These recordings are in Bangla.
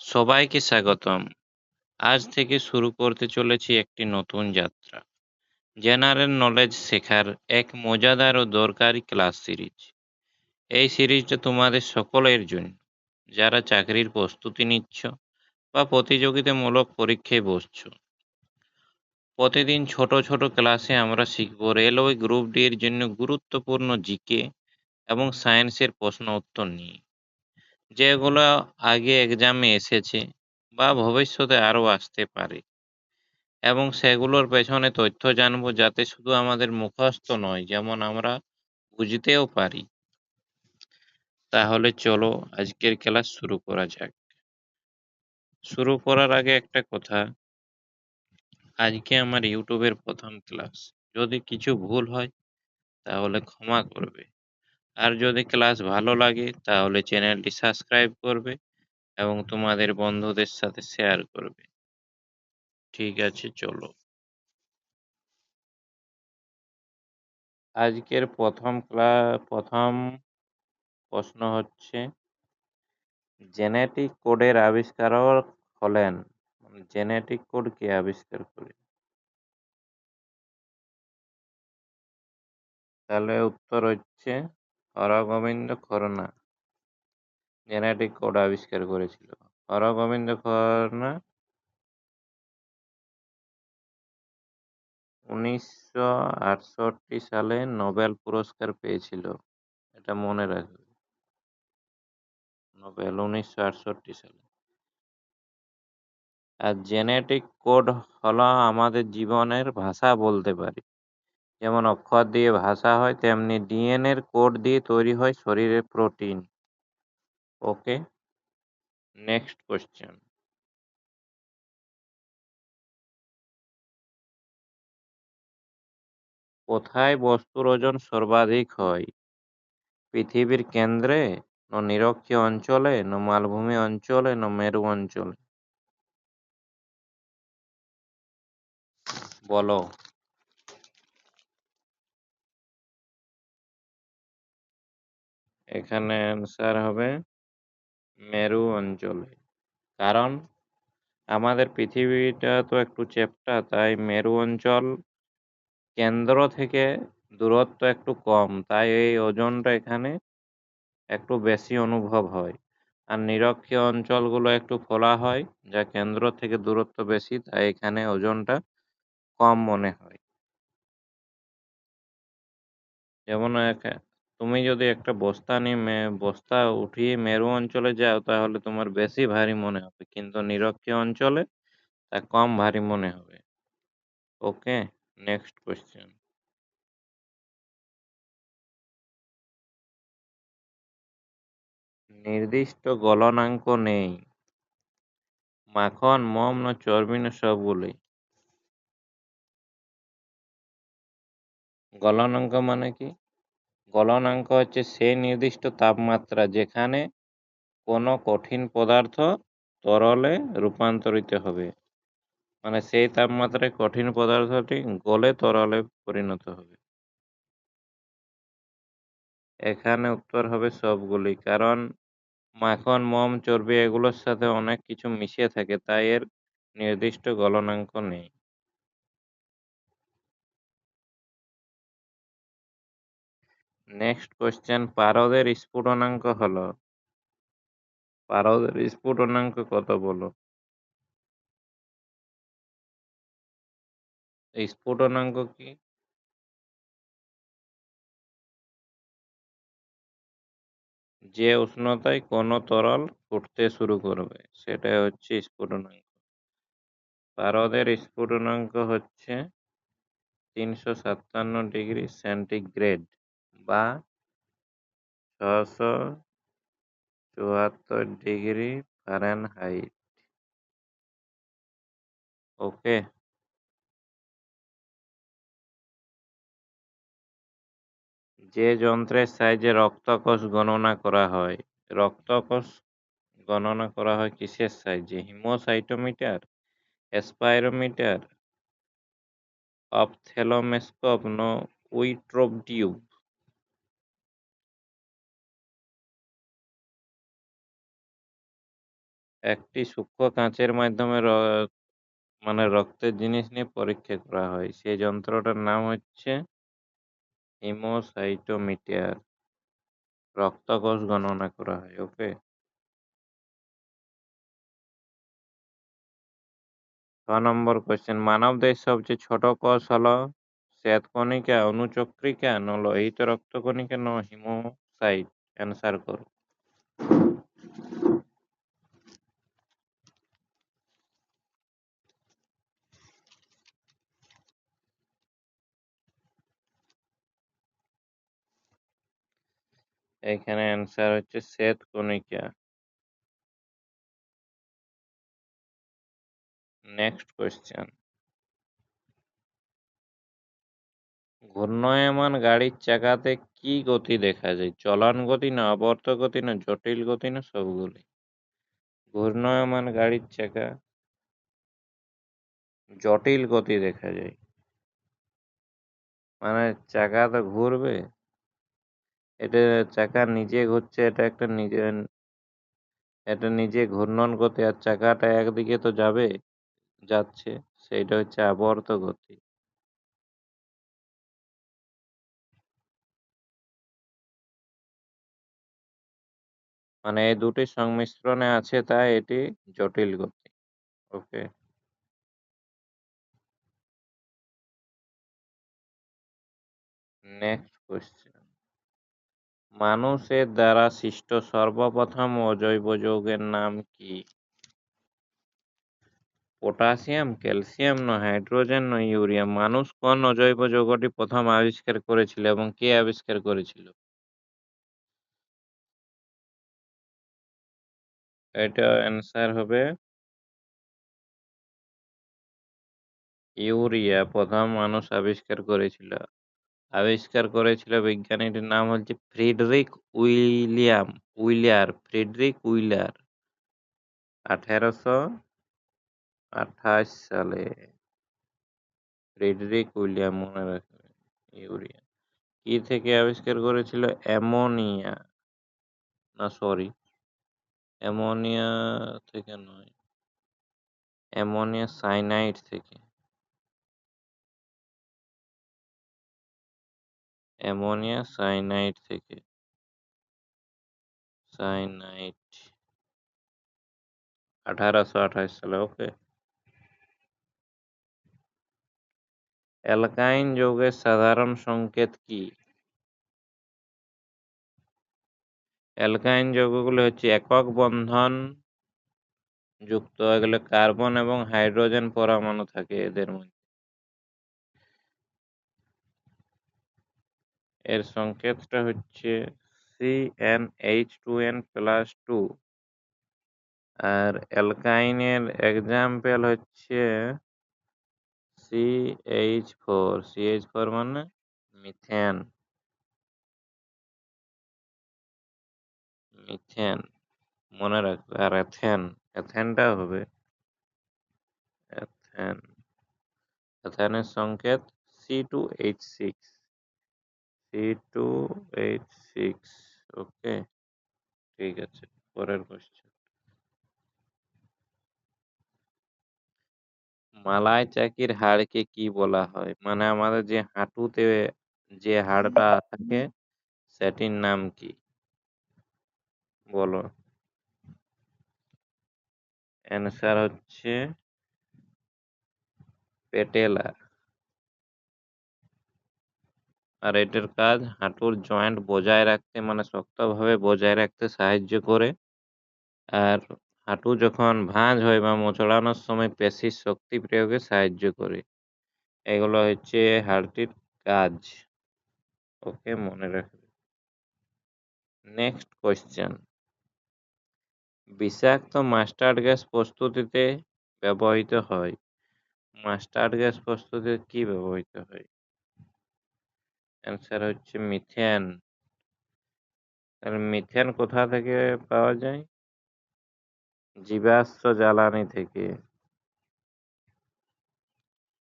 সবাইকে স্বাগতম। আজ থেকে শুরু করতে চলেছি একটি নতুন যাত্রা। জেনারেল নলেজ শেখার এক মজাদার ও দরকারি ক্লাস সিরিজ। এই সিরিজটা তোমাদের সকলের জন্য, যারা চাকরির প্রস্তুতি নিচ্ছ বা প্রতিযোগিতামূলক পরীক্ষায় বসছো। প্রতিদিন ছোট ছোট ক্লাসে আমরা শিখব রেলওয়ে গ্রুপ ডি এর জন্য গুরুত্বপূর্ণ জিকে এবং সায়েন্সের প্রশ্ন উত্তর নিয়ে, যেগুলো আগে এক্সামে এসেছে বা ভবিষ্যতে আরও আসতে পারে, এবং সেগুলোর পেছনে তথ্য জানবো যাতে শুধু আমাদের মুখস্থ নয়, যেমন আমরা বুঝতেও পারি। তাহলে চলো আজকের ক্লাস শুরু করা যাক। শুরু করার আগে একটা কথা, আজকে আমার ইউটিউবের প্রথম ক্লাস। যদি কিছু ভুল হয় তাহলে ক্ষমা করবে, আর যদি ক্লাস ভালো লাগে তাহলে চ্যানেলটি সাবস্ক্রাইব করবে এবং তোমাদের বন্ধুদের সাথে শেয়ার করবে। ঠিক আছে, চলো। আজকের প্রথম প্রশ্ন হচ্ছে, জেনেটিক কোডের আবিষ্কারক হলেন? জেনেটিক কোড কে আবিষ্কার করে? তাহলে উত্তর হচ্ছে হরগোবিন্দ খোরনা জেনেটিক কোড আবিষ্কার করেছিল। হরগোবিন্দ খোরনা 1968 সালে নোবেল পুরস্কার পেয়েছিল। এটা মনে রাখবে, নোবেল 1968 সালে। আর জেনেটিক কোড হলো আমাদের জীবনের ভাষা বলতে পারি। যেমন অক্ষর দিয়ে ভাষা হয়, তেমনি ডিএনএর কোড দিয়ে তৈরি হয় শরীরের প্রোটিন। ওকে, নেক্সট কোশ্চেন। কোথায় বস্তুর ওজন সর্বাধিক হয়? পৃথিবীর কেন্দ্রে, না নিরক্ষীয় অঞ্চলে, না মালভূমি অঞ্চলে, না মেরু অঞ্চলে? বলো। এখানে অ্যান্সার হবে মেরু অঞ্চলে। কারণ আমাদের পৃথিবীটা তো একটু চ্যাপ্টা, তাই মেরু অঞ্চল কেন্দ্র থেকে দূরত্ব একটু কম, তাই এই ওজনটা এখানে একটু বেশি অনুভব হয়। আর নিরক্ষীয় অঞ্চলগুলো একটু খোলা হয়, যা কেন্দ্র থেকে দূরত্ব বেশি, তাই এখানে ওজনটা কম মনে হয়। যেমন তুমি যদি একটা বস্তা উঠিয়ে মেরু অঞ্চলে যাও, তাহলে তোমার বেশি ভারী মনে হবে, কিন্তু নিরক্ষীয় অঞ্চলে তা কম ভারী মনে হবে। ওকে, নেক্সট কোশ্চেন। নির্দিষ্ট গলনাঙ্ক নেই। মাখন, মোম, না চর্বি, না সবগুলোই? গলনাঙ্ক মানে কি? গলনাঙ্ক হচ্ছে সেই নির্দিষ্ট তাপমাত্রা যেখানে কোনো কঠিন পদার্থ তরলে রূপান্তরিত হবে। মানে সেই তাপমাত্রায় কঠিন পদার্থটি গলে তরলে পরিণত হবে। এখানে উত্তর হবে সবগুলি, কারণ মাখন, মোম, চর্বি এগুলোর সাথে অনেক কিছু মিশিয়ে থাকে, তাই এর নির্দিষ্ট গলনাঙ্ক নেই। নেক্সট কোশ্চেন, পারদের স্ফুটনাঙ্ক হলো? পারদের স্ফুটনাঙ্ক কত বলো? এই স্ফুটনাঙ্ক কি? যে উষ্ণতায় কোনো তরল ফুটতে শুরু করবে, সেটাই হচ্ছে স্ফুটনাঙ্ক। পারদের স্ফুটনাঙ্ক হচ্ছে 357 ডিগ্রি সেন্টিগ্রেড বা 674 ডিগ্রি ফারেনহাইট। ওকে, যে যন্ত্রের সাহায্যে রক্তকোষ গণনা করা হয়, রক্তকোষ গণনা করা হয় কিসের সাহায্যে? হিমোসাইটোমিটার, স্পাইরোমিটার, অপথ্যালমস্কোপ, না উইট্রোপ টিউব? একটি সূক্ষ্ম কাঁচের মাধ্যমে মানে রক্তের জিনিস নিয়ে পরীক্ষা করা হয়। সেই যন্ত্রটার নাম হচ্ছে হিমোসাইটোমিটার। রক্তকোষ গণনা করা হয়। ওকে? ৬ নম্বর কোয়েশ্চেন, মানবদেহের সবচেয়ে ছোট কোষ হলো শ্বেতকণিকা, অনুচক্রিকা, না লোহিত রক্তকণিকা, না হিমোসাইট? অ্যান্সার করো। এখানে অ্যান্সার হচ্ছে শ্বেতকণিকা। নেক্সট কোয়েশ্চেন, ঘূর্ণায়মান গাড়ির চাকাতে কি গতি দেখা যায়? চলন গতি, না আবর্ত গতি, না জটিল গতি, না সবগুলি? ঘূর্ণায়মান গাড়ির চাকা জটিল গতি দেখা যায়। মানে চাকা তো ঘুরবে, এটা চাকা নিজে ঘুরছে, এটা নিজে ঘূর্ণন গতি, আর চাকাটা একদিকে তো যাচ্ছে, সেইটা হচ্ছে আবর্ত গতি। মানে এই দুটি সংমিশ্রণে আছে, তাই এটি জটিল গতি। ওকে? নেক্সট কোয়েশ্চেন, মানুষের দ্বারা সৃষ্ট সর্বপ্রথম অজৈব যৌগের নাম কি? পটাশিয়াম, ক্যালসিয়াম, না হাইড্রোজেন, না ইউরিয়া? মানুষ কোন অজৈব যৌগটি প্রথম আবিষ্কার করেছিল এবং কে আবিষ্কার করেছিল? এটা অ্যান্সার হবে ইউরিয়া। প্রথম মানুষ আবিষ্কার করেছিল বিজ্ঞানীটির নাম হচ্ছে ফ্রিডরিক উইলার 1828 সালে। ফ্রিডরিক উইলিয়াম, মনে রাখবেন। ইউরিয়া কি থেকে আবিষ্কার করেছিল? অ্যামোনিয়া, না সরি, অ্যামোনিয়া থেকে নয়, অ্যামোনিয়া সাইনাইড থেকে। অ্যামোনিয়া সাইনাইড থেকে। সাইনাইড 1828 সালে। ওকে? অ্যালকাইন যৌগের সাধারণ সংকেত কি? অ্যালকাইন যৌগগুলো হচ্ছে একক বন্ধন যুক্ত, এগুলো কার্বন এবং হাইড্রোজেন পরমাণু থাকে এদের মধ্যে। এর সংকেতটা হচ্ছে CnH2n+2। আর অ্যালকাইনের এক্সাম্পল হচ্ছে CH4 মানে মিথেন। মনে রাখবে। আর এথেনটা হবে এথেন। এথেনের সংকেত C2H6। C2H6। ওকে? ঠিক আছে, পরের কোশ্চেন, মালাই চাকির হাড়কে কি বলা হয়? মানে আমাদের যে হাঁটুতে যে হাড়টা থাকে, সেটির নাম কি? বলো। অ্যান্সার হচ্ছে পেটেলা। আর এটার কাজ হাঁটুর জয়েন্ট বজায় রাখতে, মানে শক্তভাবে বজায় রাখতে সাহায্য করে। আর হাঁটু যখন ভাঁজ হয় বা মোচড়ানোর সময় পেশির শক্তি প্রয়োগে সাহায্য করে। এগুলো হচ্ছে হাড়টির কাজ। ওকে, মনে রাখবে। নেক্সট কোয়েশ্চেন, বিষাক্ত মাস্টার্ড গ্যাস প্রস্তুতিতে ব্যবহৃত হয়। মাস্টার্ড গ্যাস প্রস্তুতিতে কি ব্যবহৃত হয়? অ্যান্সার হচ্ছে মিথেন। তাহলে মিথেন কোথা থেকে পাওয়া যায়? জীবাশ্ম জ্বালানি থেকে।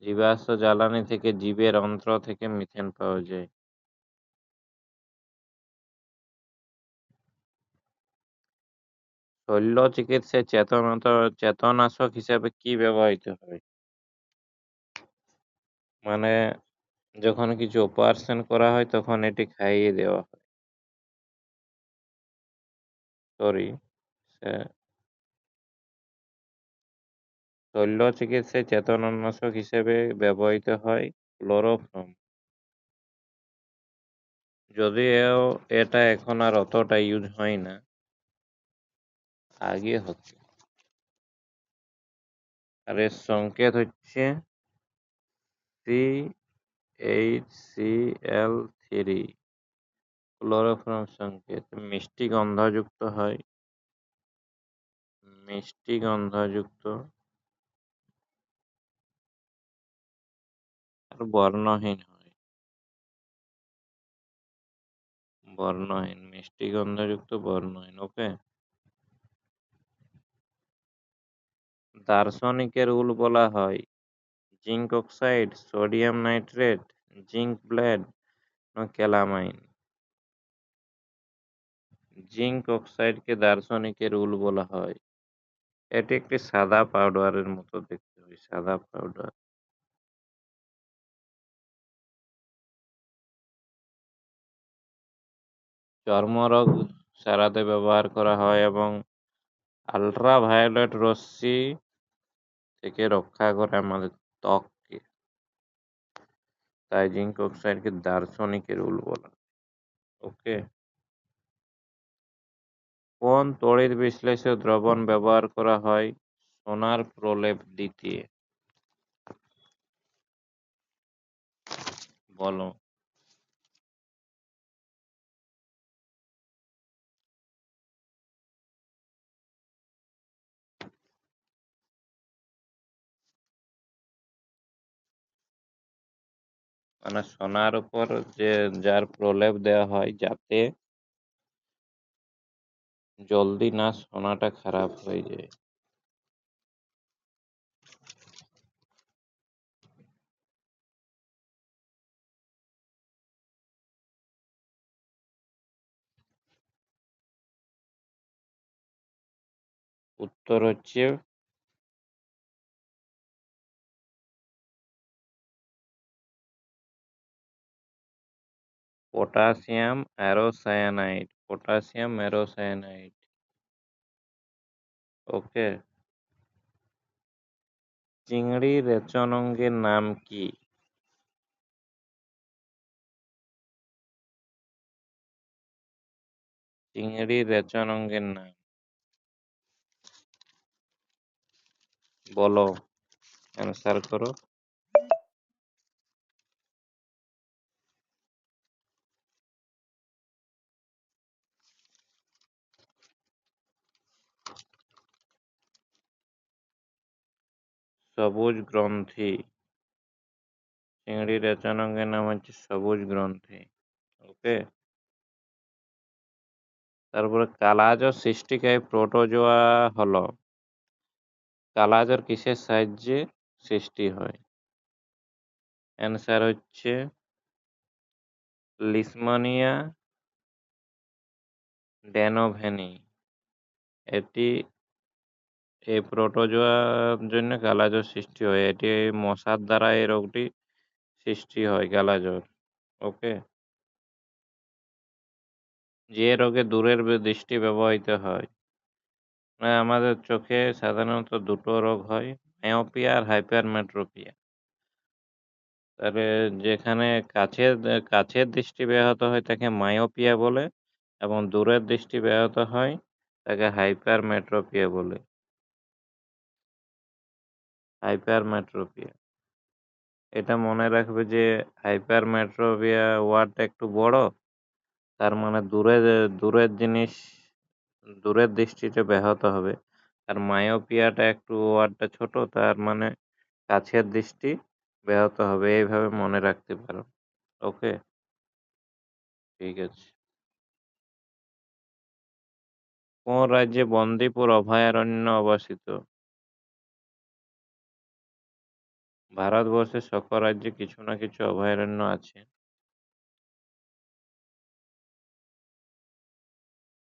জীবাশ্ম জ্বালানি থেকে, জীবের অন্ত্র থেকে মিথেন পাওয়া যায়। শল্য চিকিৎসায় চেতনাশক হিসেবে কি ব্যবহৃত হয়? মানে যখন কিছু অপারেশন করা হয় তখন এটি খাইয়ে দেওয়া হয়। সরি, শল্য চিকিৎসায় চেতনানাশক হিসেবে ব্যবহৃত হয় ক্লোরোফর্ম। যদিও এটা এখন আর অতটা ইউজ হয় না, আগে হতো। আর এর সংকেত হচ্ছে CH3, ক্লোরোফর্ম সংকেত। মিষ্টি গন্ধযুক্ত হয়, মিষ্টি গন্ধযুক্ত আর বর্ণহীন হয়, বর্ণহীন, মিষ্টি গন্ধযুক্ত বর্ণহীন। ওকে। দার্শনিকের উল বলা হয় zinc oxide, sodium nitrate, zinc blade না ক্যালামাইন। জিঙ্ক অক্সাইডকে দার্শনিকের উল বলা হয়। এটি একটি সাদা পাউডারের মতো দেখতে হয়, সাদা পাউডার। চর্মরোগ সারাতে ব্যবহার করা হয় এবং আল্ট্রাভায়োলেট রশ্মি থেকে রক্ষা করে আমাদের ত্বককে। তাই জিঙ্ক অক্সাইডকে দার্শনিকের উল বলা হয়। ওকে। কোন তড়িৎ বিশ্লেষক দ্রবণ ব্যবহার করা হয় সোনার প্রলেপ দিতে? বলো। মানে সোনার উপর যার প্রলেপ দেওয়া হয় যাতে জলদি না সোনাটা খারাপ হয়ে যায়। উত্তর হচ্ছে পটাশিয়াম অ্যারোসায়ানাইড, পটাশিয়াম অ্যারোসায়ানাইড। ওকে। চিংড়ি রেচন অঙ্গের নাম কি? চিংড়ি রেচন অঙ্গের নাম বলো, অ্যান্সার করো। সবুজ গ্রন্থি। চিংড়ি রেচন অঙ্গের নাম হচ্ছে সবুজ গ্রন্থি। ওকে। তারপরে কালাজ্বর সৃষ্টিকারী প্রোটোজোয়া হলো, কালাজ্বর কিসের সাহায্যে সৃষ্টি হয়? অ্যান্সার হচ্ছে লিশমানিয়া ড্যানোভেনি। এটি এই প্রোটোজোয়ার জন্য কালাজ্বর সৃষ্টি হয়। এটি মশার দ্বারা এই রোগটি সৃষ্টি হয়, কালাজ্বর। ওকে। যে রোগে দূরের দৃষ্টি ব্যবহৃত হয়, মানে আমাদের চোখে সাধারণত দুটো রোগ হয়, মায়োপিয়া আর হাইপারমেট্রোপিয়া। তাহলে যেখানে কাছের কাছের দৃষ্টি ব্যাহত হয় তাকে মায়োপিয়া বলে, এবং দূরের দৃষ্টি ব্যাহত হয় তাকে হাইপারমেট্রোপিয়া বলে। হাইপারমেট্রোপিয়া। এটা মনে রাখবে যে হাইপারমেট্রোপিয়া ওয়ার্ডটা একটু বড়, তার মানে দূরের জিনিস, দূরের দৃষ্টিটা ব্যাহত হবে। আর মায়োপিয়াটা একটু ওয়ার্ডটা ছোট, তার মানে কাছের দৃষ্টি ব্যাহত হবে। এইভাবে মনে রাখতে পারো। ওকে, ঠিক আছে। কোন রাজ্যে বন্দিপুর অভয়ারণ্য অবস্থিত? ভারতবর্ষের সকল রাজ্যে কিছু না কিছু অভয়ারণ্য আছে।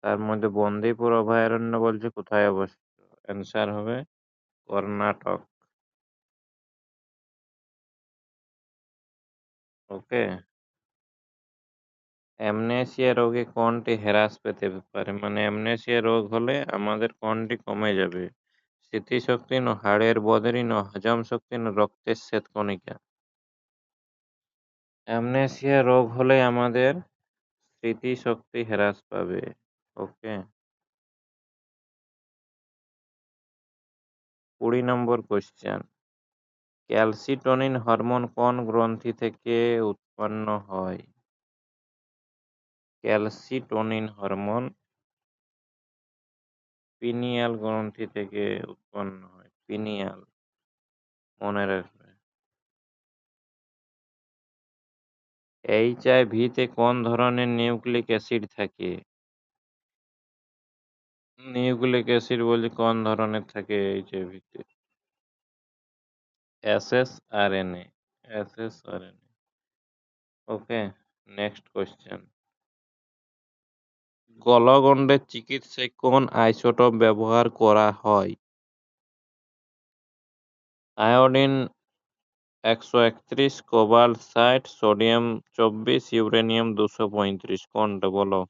তার মধ্যে বন্দিপুর অভয়ারণ্য বলছে কোথায় অবস্থিত? অ্যান্সার হবে কর্ণাটক। ওকে। অ্যামনেসিয়া রোগে কোনটি হ্রাস পেতে পারে? মানে অ্যামনেসিয়া রোগ হলে আমাদের কোনটি কমে যাবে? স্মৃতিশক্তি না হাড়ের বদলি না হজম শক্তি না রক্তের শ্বেতকণিকা? অ্যামনেসিয়া রোগ হলে আমাদের স্মৃতিশক্তি হ্রাস পাবে। ওকে। 20 নম্বর কোশ্চেন। ক্যালসিটোনিন হরমোন কোন গ্রন্থি থেকে উৎপন্ন হয়? ক্যালসিটোনিন হরমোন পিনিয়াল গ্রন্থি থেকে উৎপন্ন হয়। পিনিয়াল, মনে রাখবে। এইচআইভি-তে কোন ধরনের নিউক্লিক অ্যাসিড থাকে? নিউক্লিক অ্যাসিড বলছি কোন ধরনের থাকে এইচআইভি-তে? এসএসআরএনএ। এসএসআরএনএ। ওকে, নেক্সট কোশ্চেন। গলগণ্ডের চিকিৎসায় কোন আইসোটোপ ব্যবহার করা হয়? আয়োডিন 131, কোবাল্ট 60, সোডিয়াম 24, ইউরেনিয়াম 235, কোনটা বলো?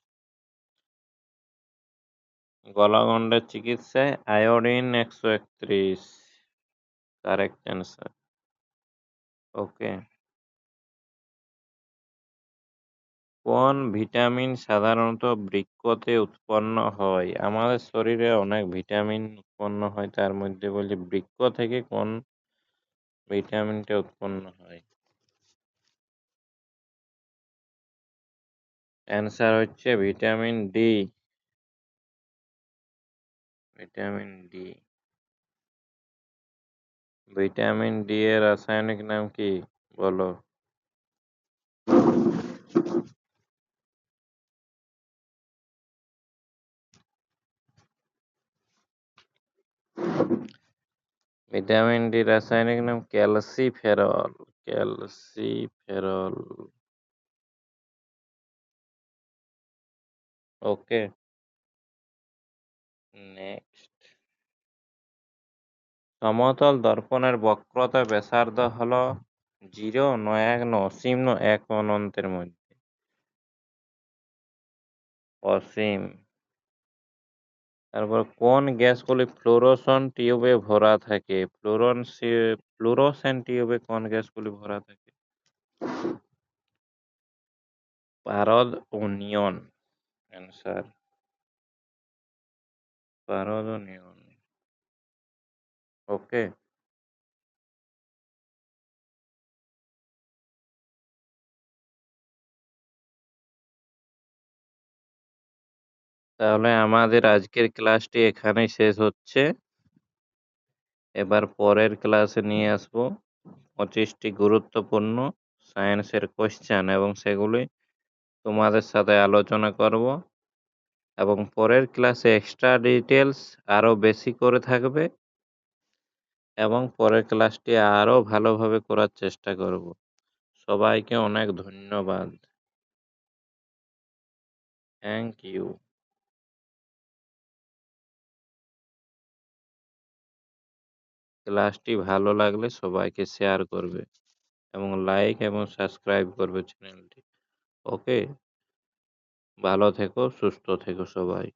গলগণ্ডের চিকিৎসায় আয়োডিন 131 কারেক্ট অ্যান্সার। ওকে। কোন ভিটামিন সাধারণত বৃক্কতে উৎপন্ন হয়? আমাদের শরীরে অনেক ভিটামিন উৎপন্ন হয়, তার মধ্যে বলছি বৃক্ক থেকে কোন ভিটামিনটা উৎপন্ন হয়? অ্যান্সার হচ্ছে vitamin D. Vitamin D. Vitamin D এর রাসায়নিক নাম কি বলো? ভিটামিন ডি রাসায়নিক নাম ক্যালসিফেরল। ক্যালসিফেরল। ওকে, নেক্সট। সমতল দর্পণের বক্রতা ব্যাসার্ধ হলো 0, 1, অসীম, 1 অনন্তের মধ্যে? অসীম। তারপর কোন গ্যাসগুলি ফ্লুরোসেন্ট টিউবে ভরা থাকে? ফ্লুরোসেন্ট টিউবে কোন গ্যাসগুলি ভরা থাকে? পারদ ও নিয়ন। অ্যান্সার পারদ ও নিয়ন। ওকে। তাহলে আমাদের আজকের ক্লাসটি এখানেই শেষ হচ্ছে। এবার পরের ক্লাসে নিয়ে আসবো 25টি গুরুত্বপূর্ণ সায়েন্সের কোশ্চেন এবং সেগুলি তোমাদের সাথে আলোচনা করব, এবং পরের ক্লাসে এক্সট্রা ডিটেলস আরও বেশি করে থাকবে এবং পরের ক্লাসটি আরও ভালোভাবে করার চেষ্টা করব। সবাইকে অনেক ধন্যবাদ। Thank you. ক্লাসটি ভালো লাগলে সবাইকে শেয়ার করবে এবং লাইক এবং সাবস্ক্রাইব করবে চ্যানেলটি। ওকে, ভালো থেকো, সুস্থ থেকো সবাই।